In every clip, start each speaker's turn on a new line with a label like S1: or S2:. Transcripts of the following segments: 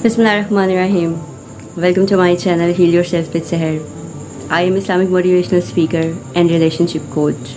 S1: Bismillahirrahmanirrahim. Welcome to my channel Heal Yourself with Seher. I am Islamic motivational speaker and relationship coach.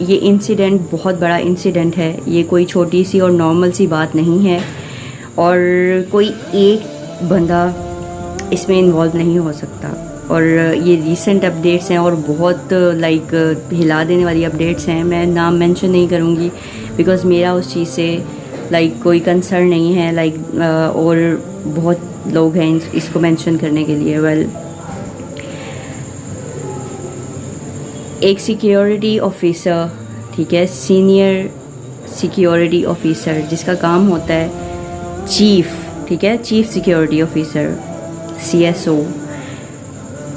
S1: یہ incident بہت بڑا incident ہے، یہ کوئی چھوٹی سی اور نارمل سی بات نہیں ہے، اور کوئی ایک بندہ اس میں انوالو نہیں ہو سکتا. اور یہ ریسنٹ اپڈیٹس ہیں اور بہت لائک ہلا دینے والی اپڈیٹس ہیں. میں نام مینشن نہیں کروں گی بیکاز میرا اس چیز سے لائک کوئی کنسرن نہیں ہے، لائک اور بہت لوگ ہیں اس کو مینشن کرنے کے لیے. ویل، ایک سیکیورٹی آفیسر، ٹھیک ہے، سینئر سیکیورٹی آفیسر جس کا کام ہوتا ہے چیف، ٹھیک ہے، چیف سیکیورٹی آفیسر CSO،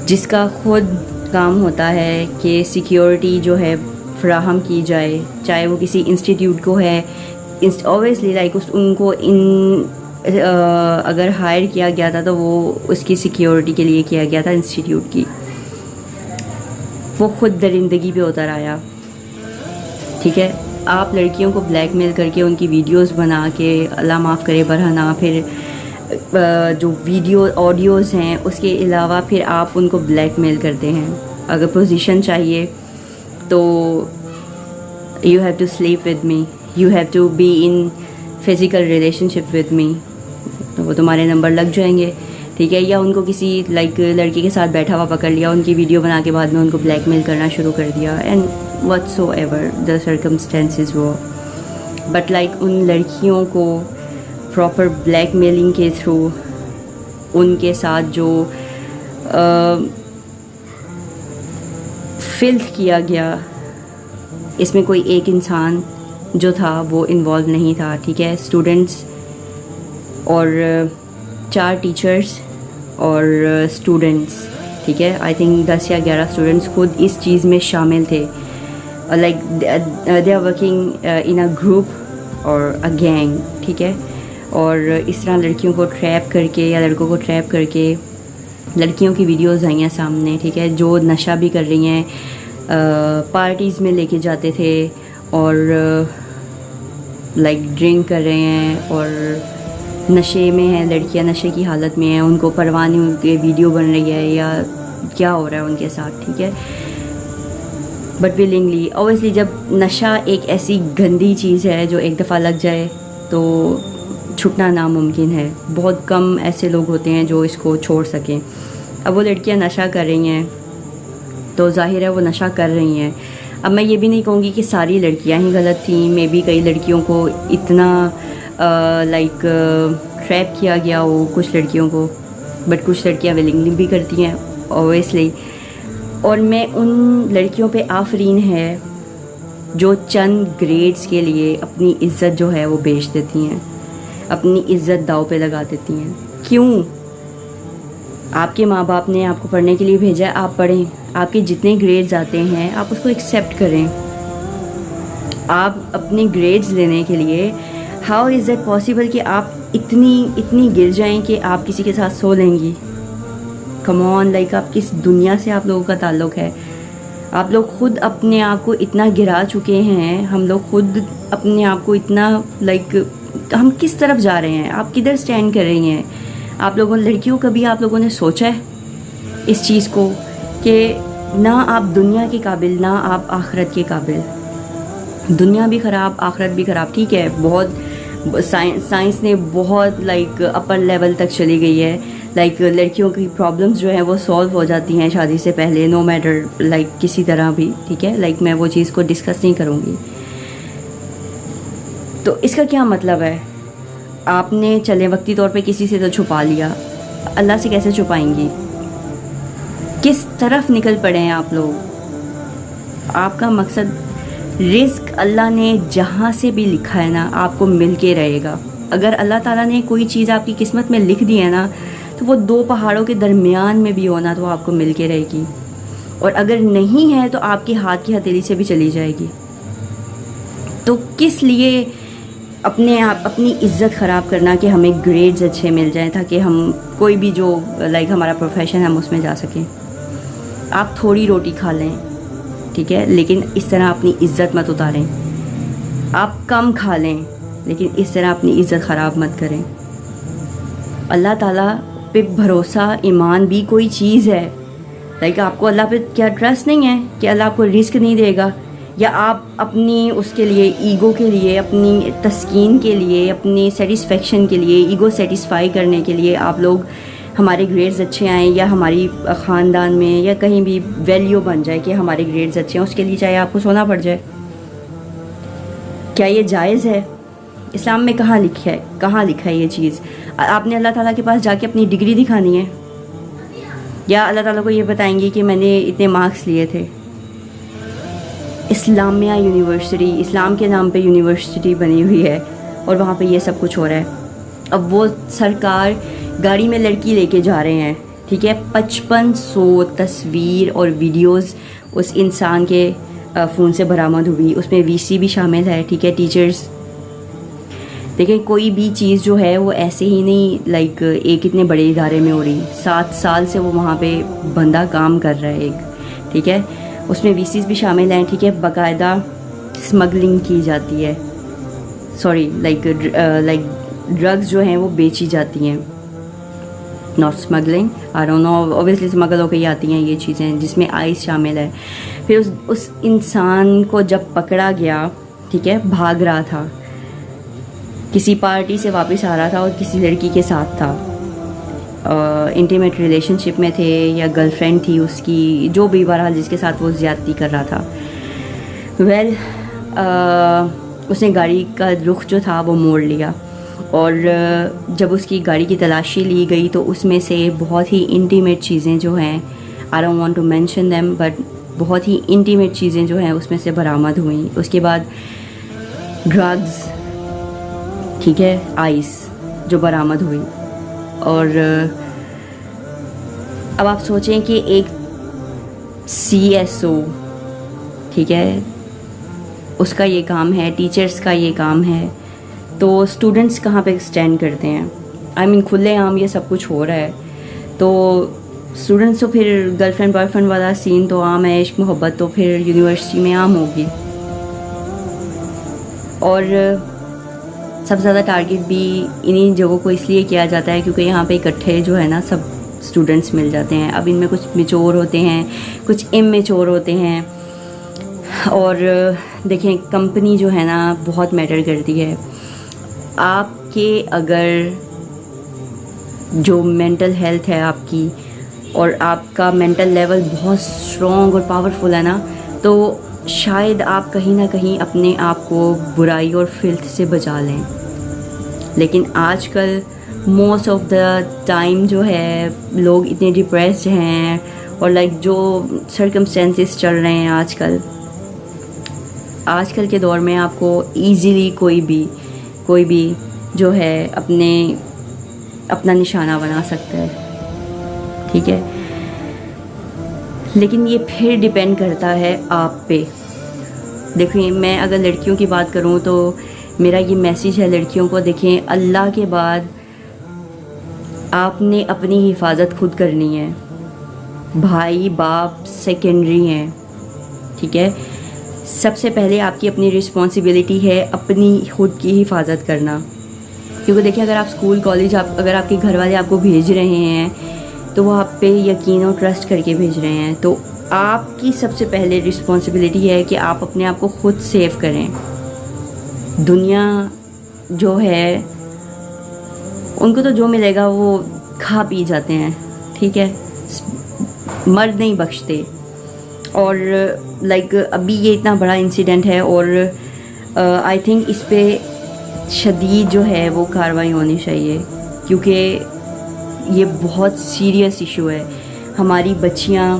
S1: جس کا خود کام ہوتا ہے کہ سیکیورٹی جو ہے فراہم کی جائے، چاہے وہ کسی انسٹیٹیوٹ کو ہے. اوبیسلی لائک ان کو اگر ہائر کیا گیا تھا تو وہ اس کی سیکیورٹی کے لیے کیا گیا تھا انسٹیٹیوٹ کی. وہ خود درندگی پہ اتر آیا، ٹھیک ہے. آپ لڑکیوں کو بلیک میل کر کے ان کی ویڈیوز بنا کے، اللہ معاف کرے برہنہ، پھر جو ویڈیو آڈیوز ہیں اس کے علاوہ پھر آپ ان کو بلیک میل کرتے ہیں. اگر پوزیشن چاہیے تو you have to sleep with me, you have to be in physical relationship with me, تو وہ تمہارے نمبر لگ جائیں گے، ٹھیک ہے. یا ان کو کسی لائک لڑکی کے ساتھ بیٹھا ہوا پکڑ لیا، ان کی ویڈیو بنا کے بعد میں ان کو بلیک میل کرنا شروع کر دیا، and what so ever the circumstances وہ. بٹ لائک ان لڑکیوں کو پراپر بلیک میلنگ کے تھرو ان کے ساتھ جو فلتھ کیا گیا، اس میں کوئی ایک انسان جو تھا وہ انوالو نہیں تھا، ٹھیک ہے. اسٹوڈنٹس اور 4 ٹیچرس اور اسٹوڈنٹس، ٹھیک ہے. آئی تھنک 10 یا 11 اسٹوڈنٹس خود اس چیز میں شامل تھے. Like they are working in a group اور اے گینگ، ٹھیک ہے. اور اس طرح لڑکیوں کو ٹریپ کر کے یا لڑکوں کو ٹریپ کر کے لڑکیوں کی ویڈیوز آئی ہیں سامنے، ٹھیک ہے، جو نشہ بھی کر رہی ہیں، پارٹیز میں لے کے جاتے تھے اور لائک ڈرنک کر رہے ہیں اور نشے میں ہیں، لڑکیاں نشے کی حالت میں ہیں، ان کو پرواہ نہیں، ان کے ویڈیو بن رہی ہے یا کیا ہو رہا ہے ان کے ساتھ، ٹھیک ہے. بٹ ولنگلی، اوبیسلی جب نشہ ایک ایسی گندی چیز ہے جو ایک دفعہ لگ جائے تو چھٹنا ناممکن ہے. بہت کم ایسے لوگ ہوتے ہیں جو اس کو چھوڑ سکیں. اب وہ لڑکیاں نشہ کر رہی ہیں تو ظاہر ہے وہ نشہ کر رہی ہیں. اب میں یہ بھی نہیں کہوں گی کہ ساری لڑکیاں ہی غلط تھیں، مے بی کئی لڑکیوں کو اتنا لائک ٹریپ کیا گیا ہو کچھ لڑکیوں کو، بٹ کچھ لڑکیاں ولنگلی بھی کرتی ہیں اوبیسلی. اور میں ان لڑکیوں پہ آفرین ہے جو چند گریڈز کے لیے اپنی عزت جو ہے وہ بیچ دیتی ہیں، اپنی عزت داؤ پہ لگا دیتی ہیں. کیوں؟ آپ کے ماں باپ نے آپ کو پڑھنے کے لیے بھیجا ہے، آپ پڑھیں. آپ کے جتنے گریڈز آتے ہیں آپ اس کو ایکسیپٹ کریں. آپ اپنے گریڈز لینے کے لیے ہاؤ از دیٹ پاسبل کہ آپ اتنی گر جائیں کہ آپ کسی کے ساتھ سو لیں گی؟ کم آن، لائک آپ کس دنیا سے آپ لوگوں کا تعلق ہے؟ آپ لوگ خود اپنے آپ کو اتنا گرا چکے ہیں، ہم لوگ خود اپنے آپ کو اتنا لائک ہم کس طرف جا رہے ہیں؟ آپ کدھر سٹینڈ کر رہی ہیں؟ آپ لوگوں لڑکیوں کبھی آپ لوگوں نے سوچا ہے اس چیز کو کہ نہ آپ دنیا کے قابل نہ آپ آخرت کے قابل؟ دنیا بھی خراب، آخرت بھی خراب، ٹھیک ہے. بہت سائنس نے بہت لائک اپر لیول تک چلی گئی ہے. لائک لڑکیوں کی پرابلمس جو ہیں وہ سولو ہو جاتی ہیں شادی سے پہلے، نو میٹر لائک کسی طرح بھی، ٹھیک ہے. لائک میں وہ چیز کو ڈسکس نہیں کروں گی. تو اس کا کیا مطلب ہے؟ آپ نے چلے وقتی طور پہ کسی سے تو چھپا لیا، اللہ سے کیسے چھپائیں گی؟ کس طرف نکل پڑے ہیں آپ لوگ؟ آپ کا مقصد رزق اللہ نے جہاں سے بھی لکھا ہے نا آپ کو مل کے رہے گا. اگر اللہ تعالیٰ نے کوئی چیز آپ کی قسمت میں لکھ دی ہے نا تو وہ 2 پہاڑوں کے درمیان میں بھی ہونا تو آپ کو مل کے رہے گی، اور اگر نہیں ہے تو آپ کے ہاتھ کی ہتھیلی سے بھی چلی جائے گی. تو کس لیے اپنی عزت خراب کرنا کہ ہمیں گریڈز اچھے مل جائیں تاکہ ہم کوئی بھی جو لائک ہمارا پروفیشن ہے ہم اس میں جا سکیں؟ آپ تھوڑی روٹی کھا لیں، ٹھیک ہے، لیکن اس طرح اپنی عزت مت اتاریں. آپ کم کھا لیں لیکن اس طرح اپنی عزت خراب مت کریں. اللہ تعالیٰ پہ بھروسہ، ایمان بھی کوئی چیز ہے. لائک آپ کو اللہ پہ کیا ٹرسٹ نہیں ہے کہ اللہ آپ کو رزق نہیں دے گا؟ یا آپ اپنی اس کے لیے ایگو کے لیے، اپنی تسکین کے لیے، اپنی سیٹسفیکشن کے لیے، ایگو سیٹسفائی کرنے کے لیے آپ لوگ ہمارے گریڈز اچھے آئیں یا ہماری خاندان میں یا کہیں بھی ویلیو بن جائے کہ ہمارے گریڈز اچھے ہیں، اس کے لیے چاہے آپ کو سونا پڑ جائے؟ کیا یہ جائز ہے؟ اسلام میں کہاں لکھا ہے یہ چیز؟ آپ نے اللہ تعالیٰ کے پاس جا کے اپنی ڈگری دکھانی ہے یا اللہ تعالیٰ کو یہ بتائیں گے کہ میں نے اتنے مارکس لیے تھے؟ اسلامیہ یونیورسٹی، اسلام کے نام پہ یونیورسٹی بنی ہوئی ہے اور وہاں پہ یہ سب کچھ ہو رہا ہے. اب وہ سرکار گاڑی میں لڑکی لے کے جا رہے ہیں، ٹھیک ہے، 5500 تصویر اور ویڈیوز اس انسان کے فون سے برآمد ہوئی، اس میں وی سی بھی شامل ہے، ٹھیک ہے. ٹیچرز دیکھیں، کوئی بھی چیز جو ہے وہ ایسے ہی نہیں لائک ایک اتنے بڑے ادارے میں ہو رہی، 7 سال سے وہ وہاں پہ بندہ کام کر رہا ہے ایک، ٹھیک ہے. اس میں وی سیز بھی شامل ہیں، ٹھیک ہے. باقاعدہ اسمگلنگ کی جاتی ہے، سوری لائک ڈرگز جو ہیں وہ بیچی جاتی ہیں، not smuggling, I don't know, obviously smuggle ہو کے ہی آتی ہیں یہ چیزیں جس میں آئس شامل ہے. پھر اس انسان کو جب پکڑا گیا، ٹھیک ہے، بھاگ رہا تھا، کسی پارٹی سے واپس آ رہا تھا اور کسی لڑکی کے ساتھ تھا، انٹیمیٹ ریلیشن شپ میں تھے یا گرل فرینڈ تھی اس کی، جو بھی بہرحال جس کے ساتھ وہ زیادتی کر رہا تھا. اس نے گاڑی کا رخ جو تھا وہ موڑ لیا اور جب اس کی گاڑی کی تلاشی لی گئی تو اس میں سے بہت ہی انٹیمیٹ چیزیں جو ہیں، I don't want to mention them, but بہت ہی انٹیمیٹ چیزیں جو ہیں اس میں سے برآمد ہوئیں. اس کے بعد ڈرگز، ٹھیک ہے، آئس جو برآمد ہوئی. اور اب آپ سوچیں کہ ایک CSO، ٹھیک ہے، اس کا یہ کام ہے، ٹیچرز کا یہ کام ہے، تو اسٹوڈنٹس کہاں پہ اسٹینڈ کرتے ہیں؟ آئی مین کھلے عام یہ سب کچھ ہو رہا ہے تو اسٹوڈنٹس تو پھر گرل فرینڈ بوائے فرینڈ والا سین تو عام ہے، عشق محبت تو پھر یونیورسٹی میں عام ہوگی. اور سب سے زیادہ ٹارگیٹ بھی انہی جگہوں کو اس لیے کیا جاتا ہے کیونکہ یہاں پہ اکٹھے جو ہے نا سب اسٹوڈنٹس مل جاتے ہیں. اب ان میں کچھ میچور ہوتے ہیں، کچھ اممیچور ہوتے ہیں. اور دیکھیں، کمپنی جو ہے نا بہت میٹر کرتی ہے. آپ کے اگر جو مینٹل ہیلتھ ہے آپ کی اور آپ کا مینٹل لیول بہت اسٹرانگ اور پاورفل ہے نا، تو شاید آپ کہیں نہ کہیں اپنے آپ کو برائی اور فلتھ سے بچا لیں. لیکن آج کل موسٹ آف دا ٹائم جو ہے لوگ اتنے ڈپریسڈ ہیں اور لائک جو سرکمسٹینسز چل رہے ہیں آج کل کے دور میں آپ کو ایزیلی کوئی بھی جو ہے اپنا نشانہ بنا سکتا ہے، ٹھیک ہے. لیکن یہ پھر ڈیپینڈ کرتا ہے آپ پہ. دیکھیں، میں اگر لڑکیوں کی بات کروں تو میرا یہ میسیج ہے لڑکیوں کو، دیکھیں، اللہ کے بعد آپ نے اپنی حفاظت خود کرنی ہے. بھائی باپ سیکنڈری ہیں، ٹھیک ہے. سب سے پہلے آپ کی اپنی رسپانسبلٹی ہے اپنی خود کی حفاظت کرنا. کیونکہ دیکھیں، اگر آپ اسکول کالج اگر آپ کے گھر والے آپ کو بھیج رہے ہیں تو وہ آپ پہ یقین اور ٹرسٹ کر کے بھیج رہے ہیں، تو آپ کی سب سے پہلے رسپانسبلٹی ہے کہ آپ اپنے آپ کو خود سیو کریں. دنیا جو ہے ان کو تو جو ملے گا وہ کھا پی جاتے ہیں، ٹھیک ہے، مرد نہیں بخشتے. اور لائک ابھی یہ اتنا بڑا انسیڈنٹ ہے اور آئی تھنک اس پہ شدید جو ہے وہ کارروائی ہونی چاہیے کیونکہ یہ بہت سیریس ایشو ہے. ہماری بچیاں،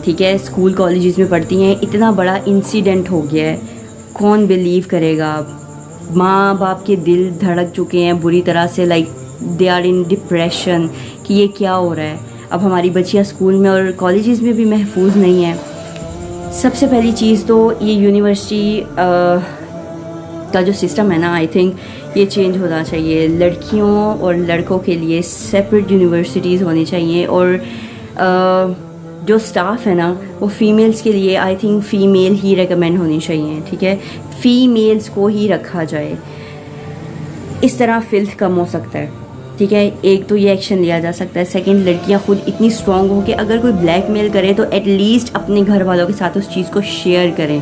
S1: ٹھیک ہے، اسکول کالجز میں پڑھتی ہیں، اتنا بڑا انسیڈنٹ ہو گیا ہے، کون بلیو کرے گا؟ ماں باپ کے دل دھڑک چکے ہیں بری طرح سے، like they are in depression کہ یہ کیا ہو رہا ہے. اب ہماری بچیاں اسکول میں اور کالجز میں بھی محفوظ نہیں ہیں. سب سے پہلی چیز تو یہ یونیورسٹی کا جو سسٹم ہے نا، آئی تھنک یہ چینج ہونا چاہیے. لڑکیوں اور لڑکوں کے لیے سیپریٹ یونیورسٹیز ہونی چاہیے اور جو سٹاف ہے نا وہ فیمیلز کے لیے I think female he recommend ہونی چاہیے، ٹھیک ہے، فیمیلز کو ہی رکھا جائے. اس طرح فلتھ کم ہو سکتا ہے، ٹھیک ہے. ایک تو یہ ایکشن لیا جا سکتا ہے. سیکنڈ، لڑکیاں خود اتنی اسٹرانگ ہوں کہ اگر کوئی بلیک میل کرے تو ایٹ لیسٹ اپنے گھر والوں کے ساتھ اس چیز کو شیئر کریں،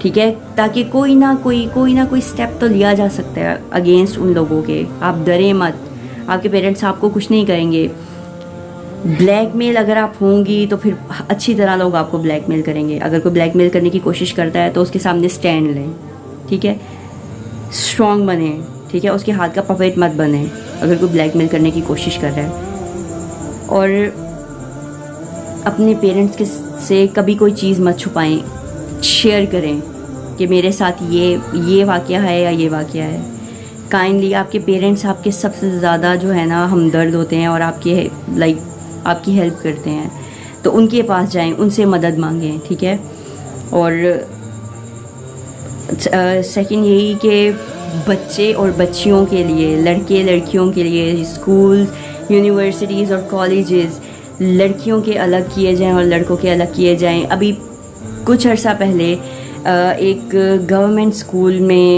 S1: ٹھیک ہے, تاکہ کوئی نہ کوئی اسٹیپ تو لیا جا سکتا ہے اگینسٹ ان لوگوں کے. آپ ڈریں مت, آپ کے پیرنٹس آپ کو کچھ نہیں کریں گے. بلیک میل اگر آپ ہوں گی تو پھر اچھی طرح لوگ آپ کو بلیک میل کریں گے. اگر کوئی بلیک میل کرنے کی کوشش کرتا ہے تو اس کے سامنے اسٹینڈ لیں, ٹھیک ہے, اسٹرانگ بنیں, ٹھیک ہے, اس کے ہاتھ کا پپیٹ مت بنیں اگر کوئی بلیک میل کرنے کی کوشش کر رہا ہے. اور اپنے پیرنٹس سے کبھی کوئی چیز مت چھپائیں, شیئر کریں کہ میرے ساتھ یہ واقعہ ہے یا یہ واقعہ ہے. کائنڈلی آپ کے پیرنٹس آپ کے سب سے زیادہ جو ہے نا ہمدرد ہوتے ہیں اور آپ کے آپ کی ہیلپ کرتے ہیں, تو ان کے پاس جائیں, ان سے مدد مانگیں, ٹھیک ہے. اور سیکنڈ یہی کہ بچے اور بچیوں کے لیے, لڑکے لڑکیوں کے لیے اسکولز, یونیورسٹیز اور کالجز لڑکیوں کے الگ کیے جائیں اور لڑکوں کے الگ کیے جائیں. ابھی کچھ عرصہ پہلے ایک گورنمنٹ اسکول میں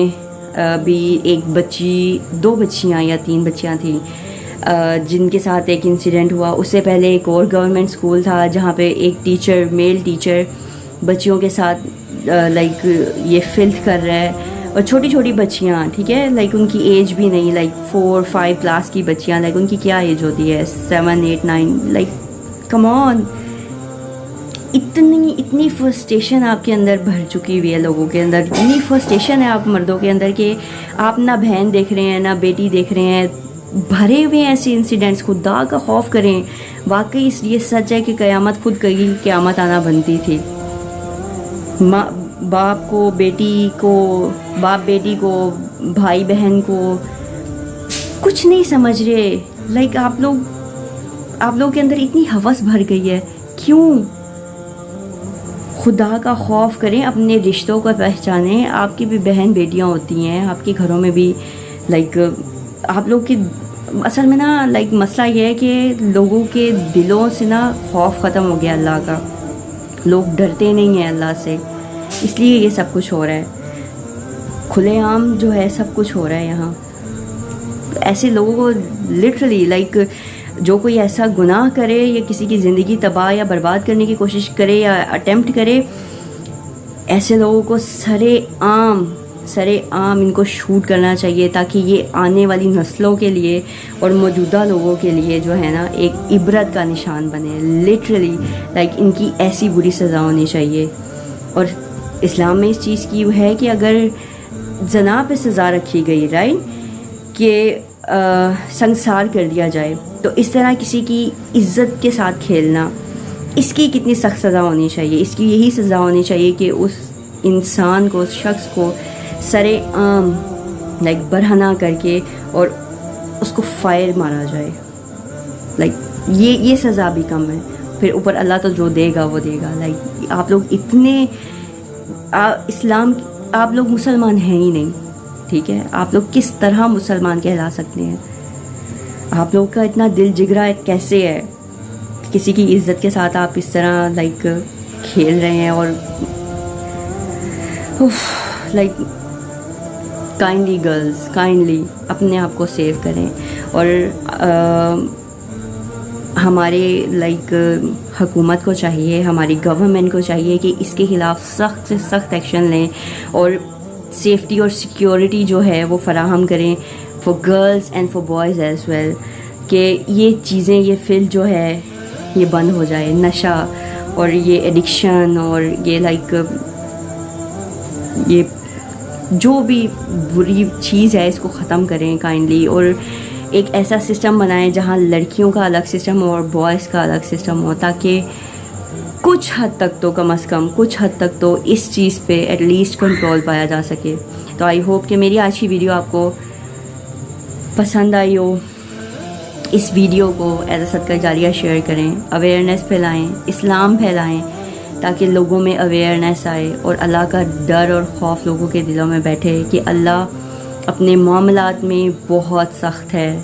S1: بھی ایک بچی, 2 بچیاں یا 3 بچیاں تھیں جن کے ساتھ ایک انسیڈنٹ ہوا. اس سے پہلے ایک اور گورنمنٹ اسکول تھا جہاں پہ ایک ٹیچر, میل ٹیچر بچیوں کے ساتھ یہ فلتھ کر رہا ہے. اور چھوٹی چھوٹی بچیاں, ٹھیک ہے, ان کی ایج بھی نہیں, 4-5 کلاس کی بچیاں, ان کی کیا ایج ہوتی ہے, 7-8-9, کم آن. اتنی فرسٹریشن آپ کے اندر بھر چکی ہوئی ہے, لوگوں کے اندر اتنی فرسٹریشن ہے آپ مردوں کے اندر کہ آپ نہ بہن دیکھ رہے ہیں نہ بیٹی دیکھ رہے ہیں. بھرے ہوئے ہیں ایسے انسیڈنٹس. خدا کا خوف کریں. واقعی یہ سچ ہے کہ قیامت خود کہی قیامت آنا بنتی تھی. باپ بیٹی کو, بھائی بہن کو کچھ نہیں سمجھ رہے. آپ لوگ کے اندر اتنی ہوس بھر گئی ہے, کیوں؟ خدا کا خوف کریں, اپنے رشتوں کو پہچانیں. آپ کی بھی بہن بیٹیاں ہوتی ہیں, آپ کے گھروں میں بھی آپ لوگ کی اصل میں نا مسئلہ یہ ہے کہ لوگوں کے دلوں سے نا خوف ختم ہو گیا اللہ کا. لوگ ڈرتے نہیں ہیں اللہ سے, اس لیے یہ سب کچھ ہو رہا ہے. کھلے عام جو ہے سب کچھ ہو رہا ہے یہاں. ایسے لوگوں کو لٹرلی جو کوئی ایسا گناہ کرے یا کسی کی زندگی تباہ یا برباد کرنے کی کوشش کرے یا اٹیمپٹ کرے, ایسے لوگوں کو سرے عام ان کو شوٹ کرنا چاہیے, تاکہ یہ آنے والی نسلوں کے لیے اور موجودہ لوگوں کے لیے جو ہے نا ایک عبرت کا نشان بنے. لٹرلی ان کی ایسی بری سزا ہونی چاہیے. اور اسلام میں اس چیز کی ہے کہ اگر زنا پہ سزا رکھی گئی, رائٹ, کہ سنسار کر دیا جائے, تو اس طرح کسی کی عزت کے ساتھ کھیلنا, اس کی کتنی سخت سزا ہونی چاہیے. اس کی یہی سزا ہونی چاہیے کہ اس انسان کو, اس شخص کو سرے عام برہنہ کر کے اور اس کو فائر مارا جائے. یہ سزا بھی کم ہے. پھر اوپر اللہ تو جو دے گا وہ دے گا. آپ لوگ اتنے آپ لوگ مسلمان ہیں ہی نہیں, ٹھیک ہے. آپ لوگ کس طرح مسلمان کہلا سکتے ہیں؟ آپ لوگ کا اتنا دل جگرا کیسے ہے؟ کسی کی عزت کے ساتھ آپ اس طرح کھیل رہے ہیں. اور کائنڈلی گرلز, کائنڈلی اپنے آپ کو سیو کریں. اور ہمارے حکومت کو چاہیے, ہماری گورنمنٹ کو چاہیے کہ اس کے خلاف سخت سے سخت ایکشن لیں اور سیفٹی اور سیکیورٹی جو ہے وہ فراہم کریں for girls and for boys as well, کہ یہ چیزیں, یہ فلم جو ہے یہ بند ہو جائے. نشہ اور یہ ایڈکشن اور یہ جو بھی بری چیز ہے اس کو ختم کریں کائنڈلی. اور ایک ایسا سسٹم بنائیں جہاں لڑکیوں کا الگ سسٹم ہو اور بوائز کا الگ سسٹم ہو, تاکہ کچھ حد تک تو, کم از کم کچھ حد تک تو اس چیز پہ ایٹ لیسٹ کنٹرول پایا جا سکے. تو آئی ہوپ کہ میری آج کی ویڈیو آپ کو پسند آئی ہو. اس ویڈیو کو ایز اے صدقہ جاریہ شیئر کریں, اویئرنیس پھیلائیں, اسلام پھیلائیں, تاکہ لوگوں میں اویئرنیس آئے اور اللہ کا ڈر اور خوف لوگوں کے دلوں میں بیٹھے کہ اللہ اپنے معاملات میں بہت سخت ہے.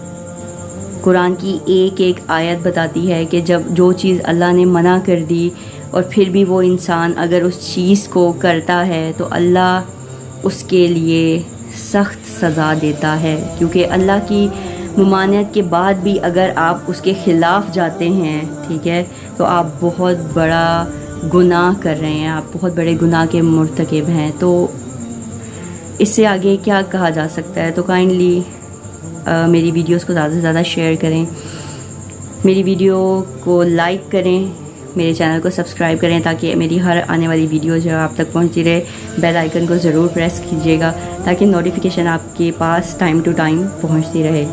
S1: قرآن کی ایک آیت بتاتی ہے کہ جب جو چیز اللہ نے منع کر دی اور پھر بھی وہ انسان اگر اس چیز کو کرتا ہے تو اللہ اس کے لیے سخت سزا دیتا ہے. کیونکہ اللہ کی ممانعت کے بعد بھی اگر آپ اس کے خلاف جاتے ہیں, ٹھیک ہے, تو آپ بہت بڑا گناہ کر رہے ہیں, آپ بہت بڑے گناہ کے مرتکب ہیں, تو اس سے آگے کیا کہا جا سکتا ہے. تو کائنڈلی میری ویڈیوز کو زیادہ سے زیادہ شیئر کریں, میری ویڈیو کو لائک کریں, میرے چینل کو سبسکرائب کریں تاکہ میری ہر آنے والی ویڈیو جو ہے آپ تک پہنچتی رہے. بیل آئیکن کو ضرور پریس کیجیے گا تاکہ نوٹیفیکیشن آپ کے پاس ٹائم ٹو ٹائم پہنچتی رہے.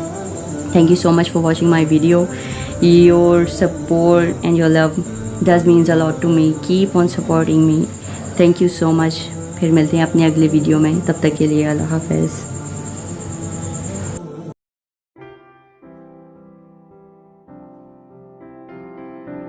S1: Thank you so much for watching my video. Your support and your love does means a lot to me. Keep on supporting me. Thank you so much. پھر ملتے ہیں اپنی اگلے video میں, تب تک کے لیے اللہ حافظ.